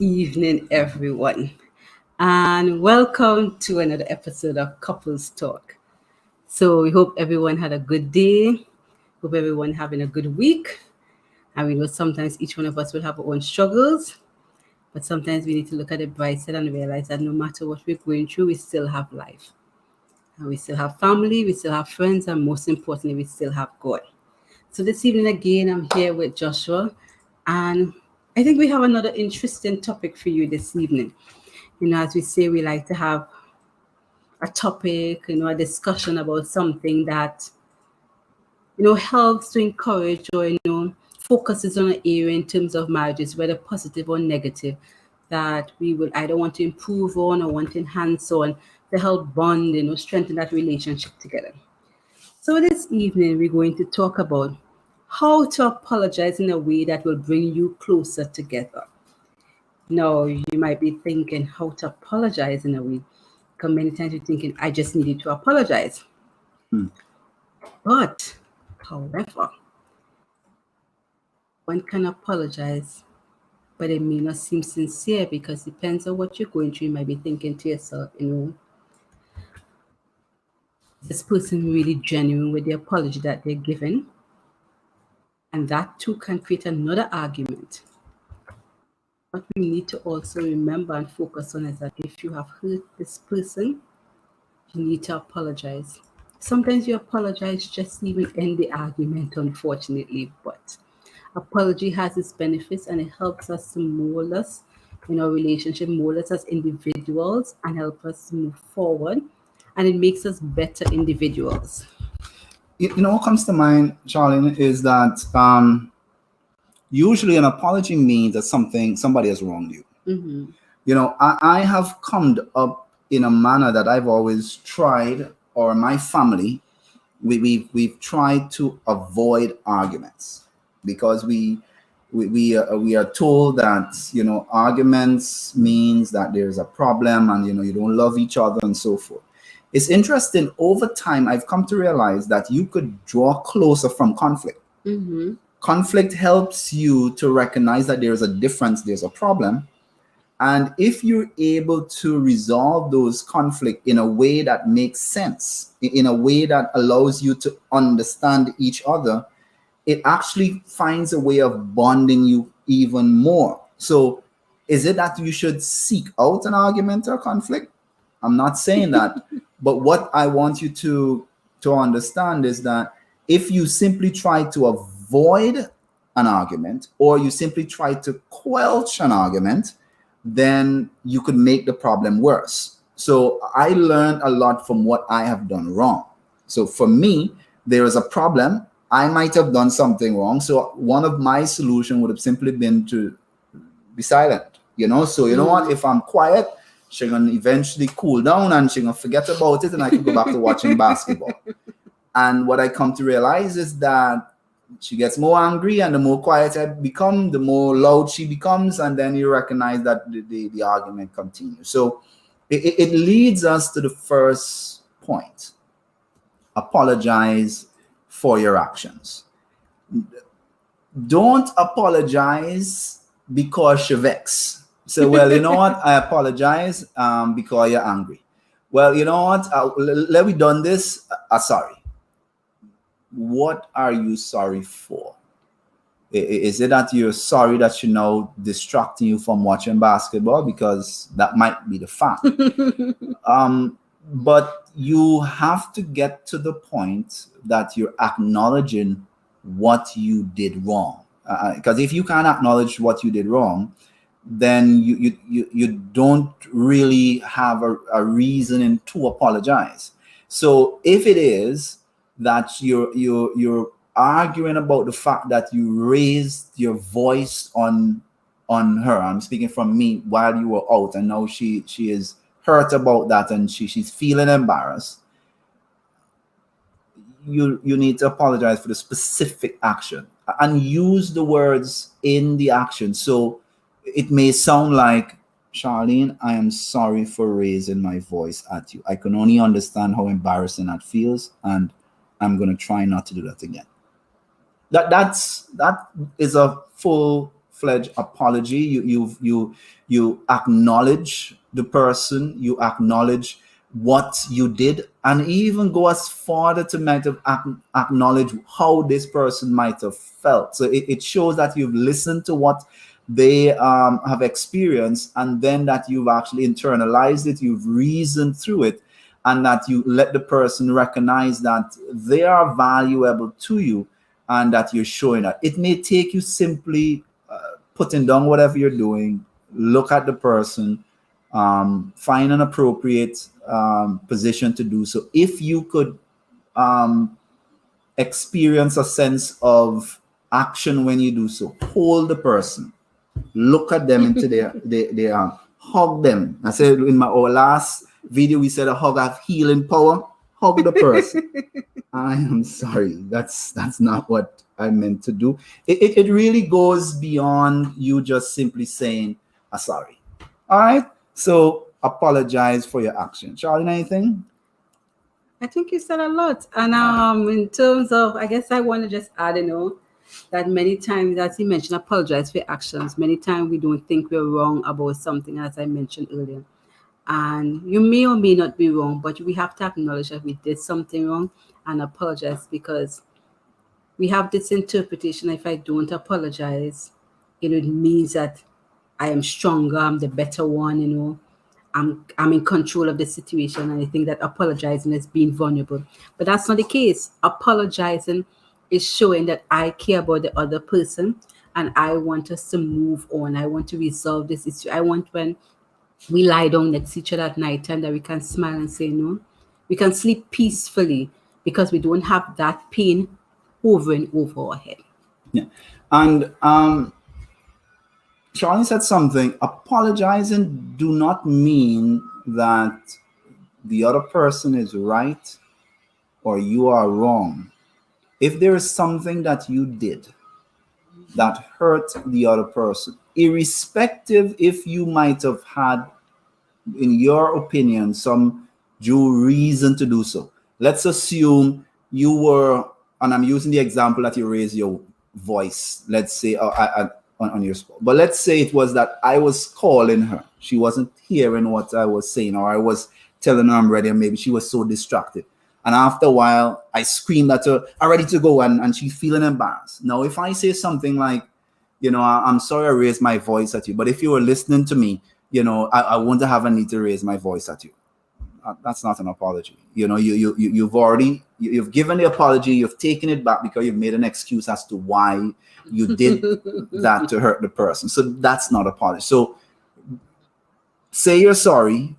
evening, everyone, and welcome to another episode of Couples Talk. So, we hope everyone had a good day, hope everyone having a good week. And we know sometimes each one of us will have our own struggles, but sometimes we need to look at the bright side and realize that no matter what we're going through, we still have life. And we still have family, we still have friends, and most importantly, we still have God. So this evening again, I'm here with Joshua, and I think we have another interesting topic for you this evening. As we say, we like to have a topic, a discussion about something that, helps to encourage or, focuses on an area in terms of marriages, whether positive or negative, that we will either want to improve on or want to enhance on to help bond, strengthen that relationship together. So this evening, we're going to talk about how to apologize in a way that will bring you closer together. Now, you might be thinking how to apologize in a way, because many times you're thinking, I just needed to apologize. But, however, one can apologize, but it may not seem sincere because it depends on what you're going through. You might be thinking to yourself, this person really genuine with the apology that they're giving? And that too can create another argument. What we need to also remember and focus on is that if you have hurt this person, you need to apologize. Sometimes you apologize just to even end the argument, unfortunately, but apology has its benefits and it helps us to mold us in our relationship, mold us as individuals, and help us move forward. And it makes us better individuals. What comes to mind, Charlene, is that usually an apology means that somebody has wronged you. I have come up in a manner that I've always tried, or my family, we've tried to avoid arguments because we are told that arguments means that there's a problem and you don't love each other and so forth. It's interesting, over time I've come to realize that you could draw closer from conflict. Conflict helps you to recognize that there's a difference, there's a problem. And if you're able to resolve those conflicts in a way that makes sense, in a way that allows you to understand each other, it actually finds a way of bonding you even more. So is it that you should seek out an argument or conflict? I'm not saying that. But what I want you to understand is that if you simply try to avoid an argument or you simply try to quelch an argument, then you could make the problem worse. So I learned a lot from what I have done wrong. So for me, there is a problem. I might have done something wrong. So one of my solutions would have simply been to be silent. So you know what? If I'm quiet, she's going to eventually cool down and she's going to forget about it and I can go back to watching basketball. And what I come to realize is that she gets more angry, and the more quiet I become, the more loud she becomes, and then you recognize that the argument continues. So it leads us to the first point. Apologize for your actions. Don't apologize because you're vexed. So, well, you know what? I apologize because you're angry. Well, you know what? Let me done this. Sorry. What are you sorry for? Is it that you're sorry that she's now distracting you from watching basketball? Because that might be the fact. But you have to get to the point that you're acknowledging what you did wrong. Because if you can't acknowledge what you did wrong, then you don't really have a reason to apologize. So if it is that you're arguing about the fact that you raised your voice on her, I'm speaking from me, while you were out, and now she is hurt about that and she's feeling embarrassed, you need to apologize for the specific action and use the words in the action. So it may sound like, Charlene, I am sorry for raising my voice at you. I can only understand how embarrassing that feels, and I'm going to try not to do that again. That is a full fledged apology. You acknowledge the person, you acknowledge what you did, and even go as further to might have acknowledge how this person might have felt. So it shows that you've listened to what they have experienced, and then that you've actually internalized it, you've reasoned through it, and that you let the person recognize that they are valuable to you, and that you're showing that. It may take you simply putting down whatever you're doing, look at the person, find an appropriate position to do so. If you could experience a sense of action when you do so, hold the person, look at them into their hug them. I said in our last video, we said a hug have healing power. Hug the person. I am sorry. That's not what I meant to do. It really goes beyond you just simply saying sorry. All right. So apologize for your action. Charlie, anything? I think you said a lot. And in terms of, I guess I want to just add, that many times, as you mentioned, apologize for your actions. Many times we don't think we're wrong about something, as I mentioned earlier. And you may or may not be wrong, but we have to acknowledge that we did something wrong and apologize, because we have this interpretation: if I don't apologize, it means that I am stronger, I'm the better one. I'm in control of the situation, and I think that apologizing is being vulnerable. But that's not the case. Apologizing is showing that I care about the other person, and I want us to move on. I want to resolve this issue. I want, when we lie down next to each other at night time, that we can smile and say no. We can sleep peacefully because we don't have that pain hovering over our head. Yeah. And Charlie said something. Apologizing do not mean that the other person is right or you are wrong. If there is something that you did that hurt the other person, irrespective if you might have had, in your opinion, some due reason to do so. Let's assume you were, and I'm using the example that you raised your voice, let's say on your spot. But let's say it was that I was calling her. She wasn't hearing what I was saying, or I was telling her I'm ready, and maybe she was so distracted. And after a while, I screamed at her, I'm ready to go, and she's feeling embarrassed. Now, if I say something like, I'm sorry I raised my voice at you, but if you were listening to me, I wouldn't have a need to raise my voice at you. That's not an apology. You've given the apology, you've taken it back because you've made an excuse as to why you did that to hurt the person. So that's not apology. So say you're sorry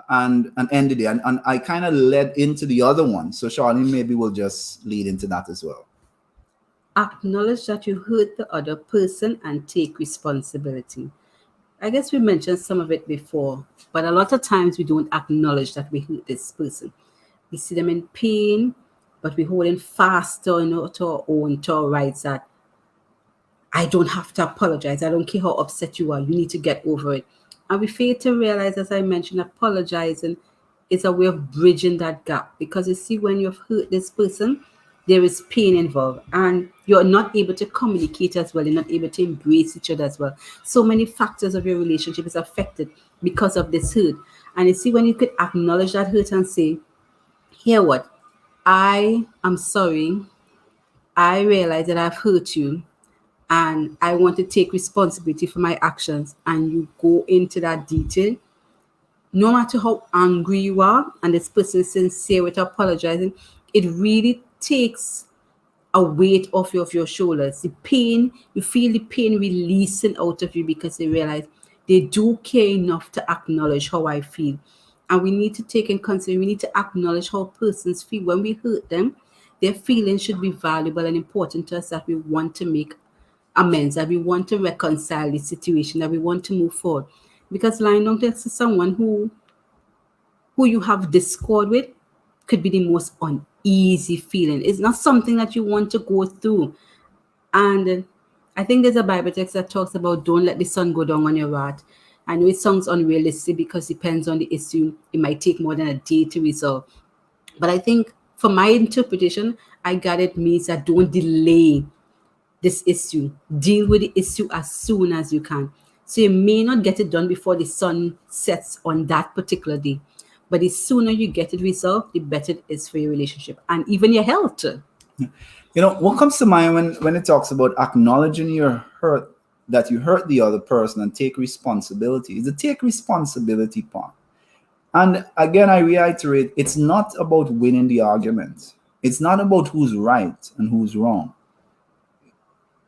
and end the day. And I kind of led into the other one. So Charlene maybe will just lead into that as well. Acknowledge that you hurt the other person and take responsibility. I guess we mentioned some of it before, but a lot of times we don't acknowledge that we hurt this person. We see them in pain, but we're holding fast to our rights, that I don't have to apologize. I don't care how upset you are. You need to get over it. And we fail to realize, as I mentioned, apologizing is a way of bridging that gap. Because you see, when you've hurt this person, there is pain involved, and you're not able to communicate as well. You're not able to embrace each other as well. So many factors of your relationship is affected because of this hurt. And you see, when you could acknowledge that hurt and say, here what? I am sorry. I realize that I've hurt you, and I want to take responsibility for my actions. And you go into that detail. No matter how angry you are, and this person is sincere with apologizing, it really takes a weight off your shoulders. The pain, you feel the pain releasing out of you, because they realize they do care enough to acknowledge how I feel. And we need to take in consideration, we need to acknowledge how persons feel. When we hurt them, their feelings should be valuable and important to us, that we want to make amends, that we want to reconcile the situation, that we want to move forward. Because lying down next to someone who you have discord with could be the most uneasy feeling. It's not something that you want to go through. And I think there's a Bible text that talks about don't let the sun go down on your wrath. I know it sounds unrealistic because it depends on the issue. It might take more than a day to resolve. But I think, for my interpretation, I got it means that don't delay this issue. Deal with the issue as soon as you can. So you may not get it done before the sun sets on that particular day, but the sooner you get it resolved, the better it is for your relationship and even your health. What comes to mind when it talks about acknowledging your hurt, that you hurt the other person and take responsibility, is the take responsibility part. And again, I reiterate, it's not about winning the argument. It's not about who's right and who's wrong.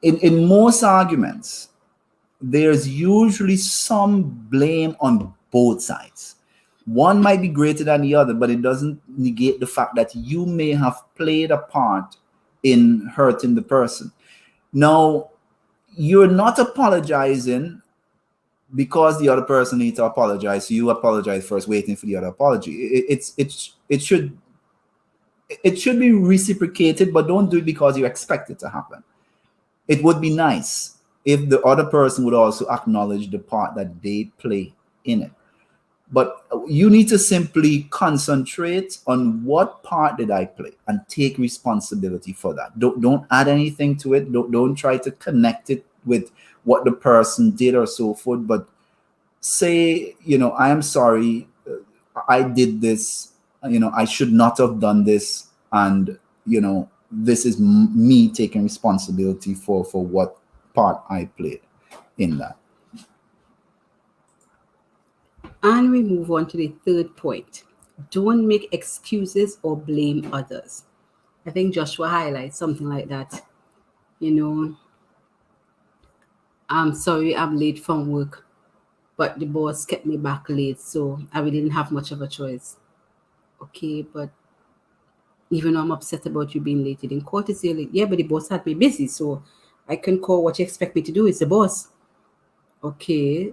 In most arguments, there's usually some blame on both sides. One might be greater than the other, but it doesn't negate the fact that you may have played a part in hurting the person. Now, you're not apologizing because the other person needs to apologize. So you apologize first, waiting for the other apology. It should be reciprocated, but don't do it because you expect it to happen. It would be nice if the other person would also acknowledge the part that they play in it. But you need to simply concentrate on what part did I play and take responsibility for that. Don't add anything to it. Don't try to connect it with what the person did or so forth. But say, I am sorry, I did this. I should not have done this, and this is me taking responsibility for what part I played in that. And we move on to the third point. Don't make excuses or blame others. I think Joshua highlights something like that. I'm sorry I'm late from work, but the boss kept me back late, so I really didn't have much of a choice. Okay, but even though I'm upset about you being late, you didn't call to say late. Yeah, but the boss had me busy, so I can call. What you expect me to do? It's the boss. Okay,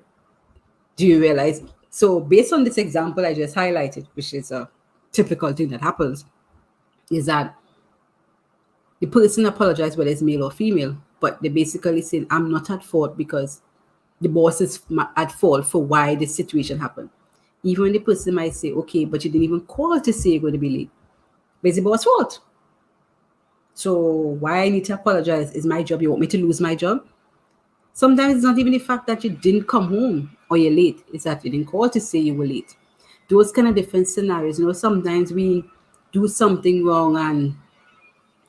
do you realize? So based on this example I just highlighted, which is a typical thing that happens, is that the person apologized, whether it's male or female, but they're basically saying, I'm not at fault because the boss is at fault for why this situation happened. Even the person might say, okay, but you didn't even call to say you're going to be late. But it's the boss' fault. So why I need to apologize? Is my job? You want me to lose my job? Sometimes it's not even the fact that you didn't come home or you're late. It's that you didn't call to say you were late. Those kind of different scenarios. Sometimes we do something wrong and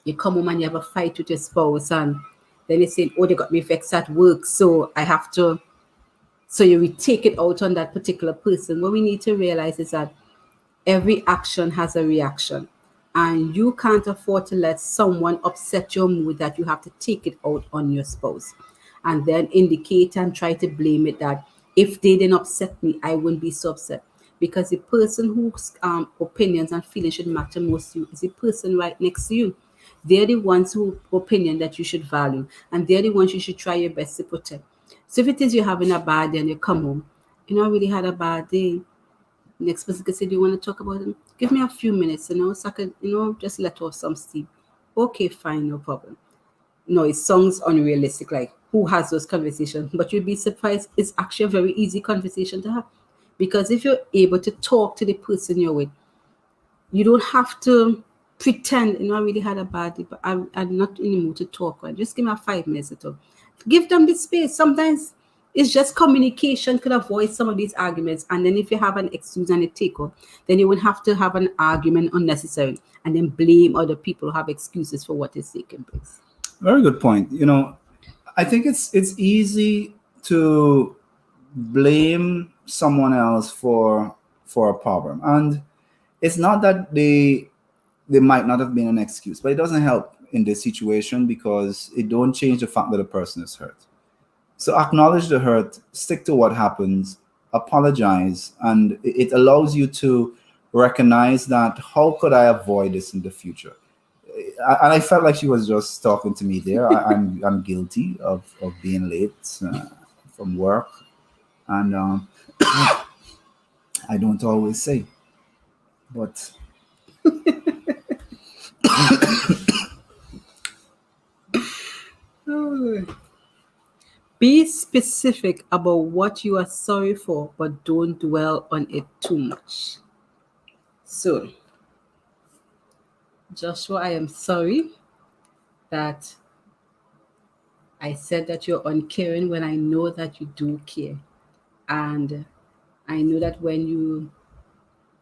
you come home and you have a fight with your spouse, and then they say, oh, they got me vexed at work, so I have to. So you will take it out on that particular person. What we need to realize is that every action has a reaction. And you can't afford to let someone upset your mood that you have to take it out on your spouse. And then indicate and try to blame it that if they didn't upset me, I wouldn't be so upset. Because the person whose opinions and feelings should matter most to you is the person right next to you. They're the ones whose opinion that you should value. And they're the ones you should try your best to protect. So if it is you're having a bad day and you come home, I really had a bad day. Next person could say, do you want to talk about it? Give me a few minutes, so I could, just let off some steam. Okay, fine, no problem. No, it sounds unrealistic, like who has those conversations? But you'd be surprised, it's actually a very easy conversation to have. Because if you're able to talk to the person you're with, you don't have to pretend, I really had a bad day, but I'm not in the mood to talk. Right? Just give me 5 minutes to talk. Give them the space. Sometimes it's just communication could avoid some of these arguments. And then if you have an excuse and a take up, then you won't have to have an argument unnecessarily and then blame other people who have excuses for what is taking place. Very good point. I think it's easy to blame someone else for a problem, and it's not that they might not have been an excuse, but it doesn't help in this situation because it don't change the fact that the person is hurt. So acknowledge the hurt, stick to what happens, apologize, and it allows you to recognize that how could I avoid this in the future. And I felt like she was just talking to me there. I'm guilty of being late from work, and I don't always say, but Be specific about what you are sorry for, but don't dwell on it too much. So, Joshua, I am sorry that I said that you're uncaring when I know that you do care. And I know that when you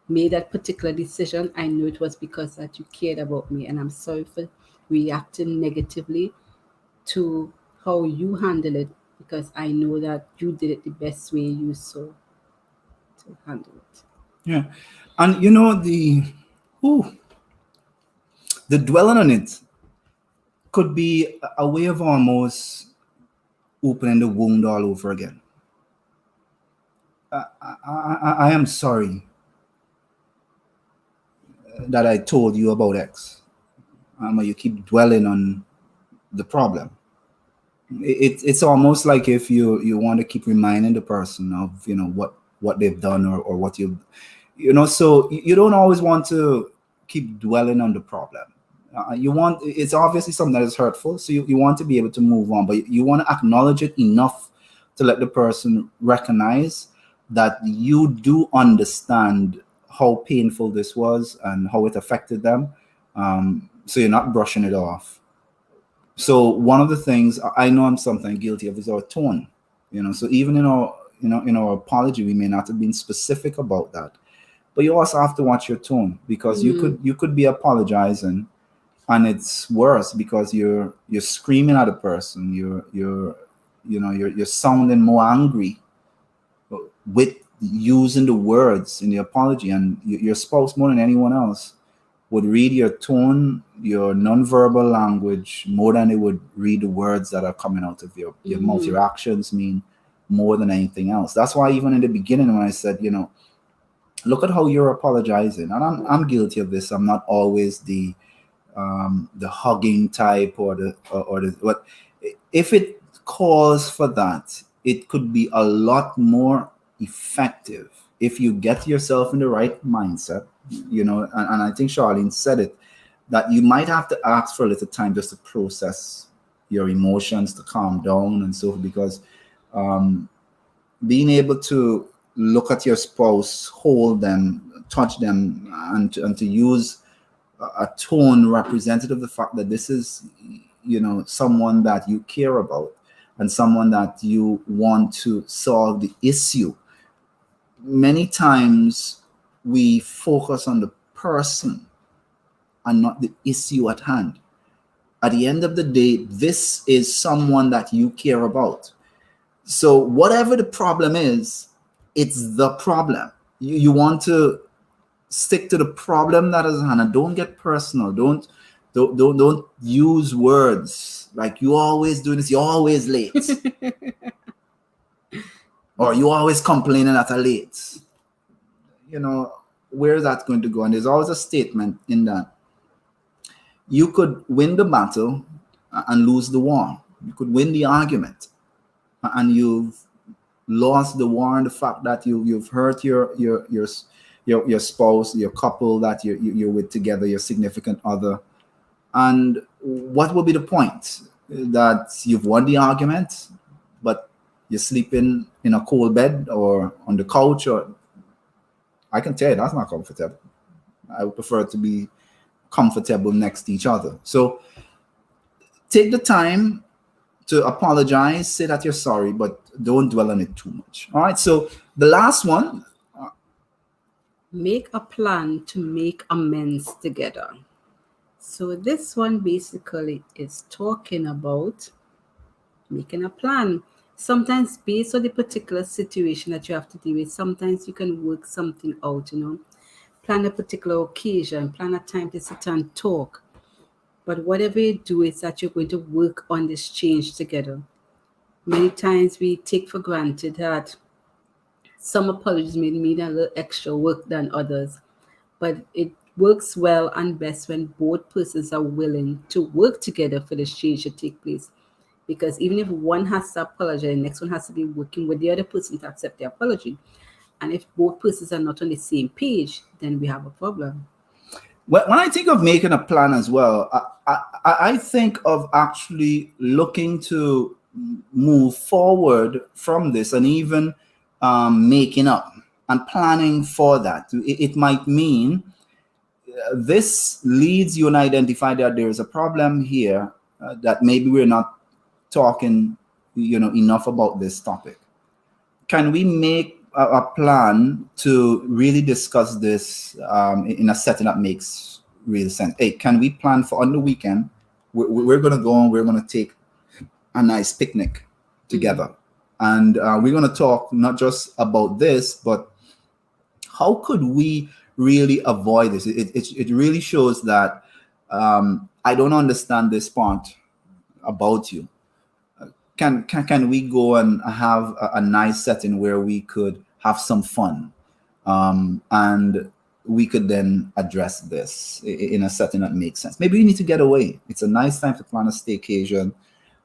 made that particular decision, I know it was because that you cared about me. And I'm sorry for reacting negatively to how you handle it, because I know that you did it the best way you saw to handle it. Yeah. And you know, whew, the dwelling on it could be a way of almost opening the wound all over again. I am sorry that I told you about X. You keep dwelling on the problem. It's almost like if you want to keep reminding the person of what they've done, or what so you don't always want to keep dwelling on the problem. It's obviously something that is hurtful, so you want to be able to move on, but you want to acknowledge it enough to let the person recognize that you do understand how painful this was and how it affected them. So you're not brushing it off. So one of the things I know I'm something guilty of is our tone. So even in our apology, we may not have been specific about that, but you also have to watch your tone, because you could be apologizing and it's worse because you're screaming at a person, you're sounding more angry with using the words in the apology, and your spouse, more than anyone else, would read your tone, your nonverbal language, more than they would read the words that are coming out of your mouth. Your actions mean more than anything else. That's why even in the beginning when I said, look at how you're apologizing, and I'm guilty of this. I'm not always the hugging type or the what. If it calls for that, it could be a lot more effective if you get yourself in the right mindset. And I think Charlene said it, that you might have to ask for a little time just to process your emotions, to calm down and so forth, because being able to look at your spouse, hold them, touch them, and to use a tone representative of the fact that this is someone that you care about and someone that you want to solve the issue. Many times we focus on the person and not the issue at hand. At the end of the day, this is someone that you care about. So whatever the problem is, it's the problem. You want to stick to the problem that is at hand, and don't get personal. Don't use words like "you always do this," "you're always late," or "you always complaining at a late." Where is that going to go? And there's always a statement in that you could win the battle and lose the war. You could win the argument and you've lost the war, and the fact that you've hurt your spouse, your couple that you're with together, your significant other. And what will be the point? That you've won the argument, but you're sleeping in a cold bed or on the couch, or I can tell you that's not comfortable. I would prefer to be comfortable next to each other. So take the time to apologize, say that you're sorry, but don't dwell on it too much. All right. So the last one, make a plan to make amends together. So this one basically is talking about making a plan. Sometimes based on the particular situation that you have to deal with, sometimes you can work something out, plan a particular occasion, plan a time to sit and talk. But whatever you do is that you're going to work on this change together. Many times we take for granted that some apologies may need a little extra work than others, but it works well and best when both persons are willing to work together for this change to take place. Because even if one has to apologize, the next one has to be working with the other person to accept the apology. And if both persons are not on the same page, then we have a problem. when I think of making a plan as well, I think of actually looking to move forward from this, and even making up and planning for that. It might mean this leads you and identify that there is a problem here that maybe we're not talking, enough about this topic. Can we make a plan to really discuss this in a setting that makes real sense? Hey, can we plan for on the weekend? We're going to go and we're going to take a nice picnic together. And we're going to talk not just about this, but how could we really avoid this? It really shows that I don't understand this part about you. Can we go and have a nice setting where we could have some fun, and we could then address this in a setting that makes sense? Maybe we need to get away. It's a nice time to plan a staycation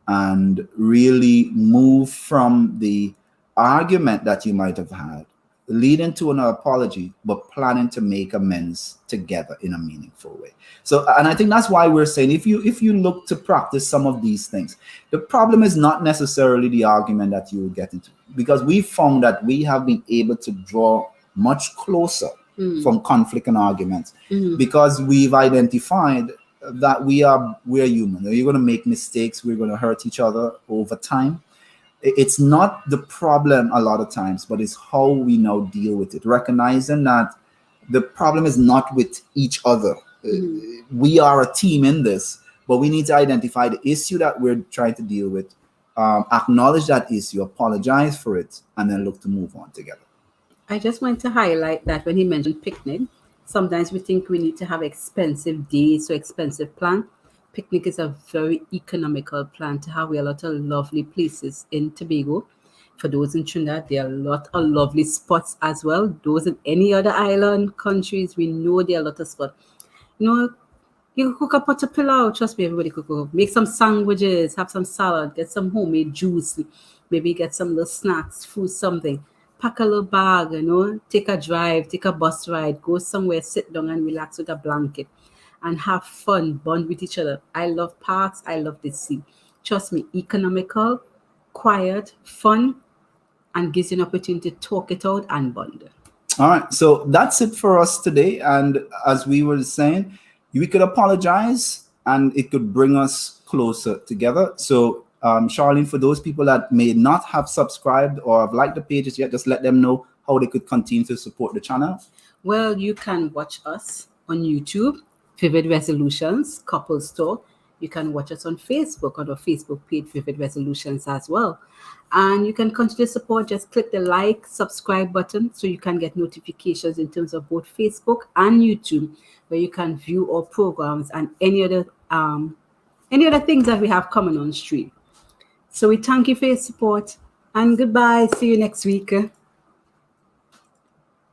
and really move from the argument that you might have had, leading to an apology, but planning to make amends together in a meaningful way. So, and I think that's why we're saying if you look to practice some of these things, the problem is not necessarily the argument that you will get into, because we found that we have been able to draw much closer from conflict and arguments because we've identified that we're human. You're going to make mistakes. We're going to hurt each other over time. It's not the problem a lot of times, but it's how we now deal with it. Recognizing that the problem is not with each other. We are a team in this, but we need to identify the issue that we're trying to deal with, acknowledge that issue, apologize for it, and then look to move on together. I just want to highlight that when he mentioned picnic, sometimes we think we need to have expensive days or expensive plan. Picnic is a very economical plan to have. We have a lot of lovely places in Tobago. For those in Trinidad, there are a lot of lovely spots as well. Those in any other island countries, we know there are a lot of spots. You can cook a pot of pilau. Trust me, everybody could cook. Make some sandwiches, have some salad, get some homemade juice, maybe get some little snacks, food, something. Pack a little bag, take a drive, take a bus ride, go somewhere, sit down and relax with a blanket and have fun, bond with each other. I love parks. I love the sea. Trust me, economical, quiet, fun, and gives you an opportunity to talk it out and bond. All right. So that's it for us today. And as we were saying, we could apologize and it could bring us closer together. So, Charlene, for those people that may not have subscribed or have liked the pages yet, just let them know how they could continue to support the channel. Well, you can watch us on YouTube, Vivid Resolutions, Couples Talk. You can watch us on Facebook, on our Facebook page, Vivid Resolutions as well. And you can continue to support. Just click the like, subscribe button so you can get notifications in terms of both Facebook and YouTube, where you can view our programs and any other things that we have coming on stream. So we thank you for your support and goodbye. See you next week.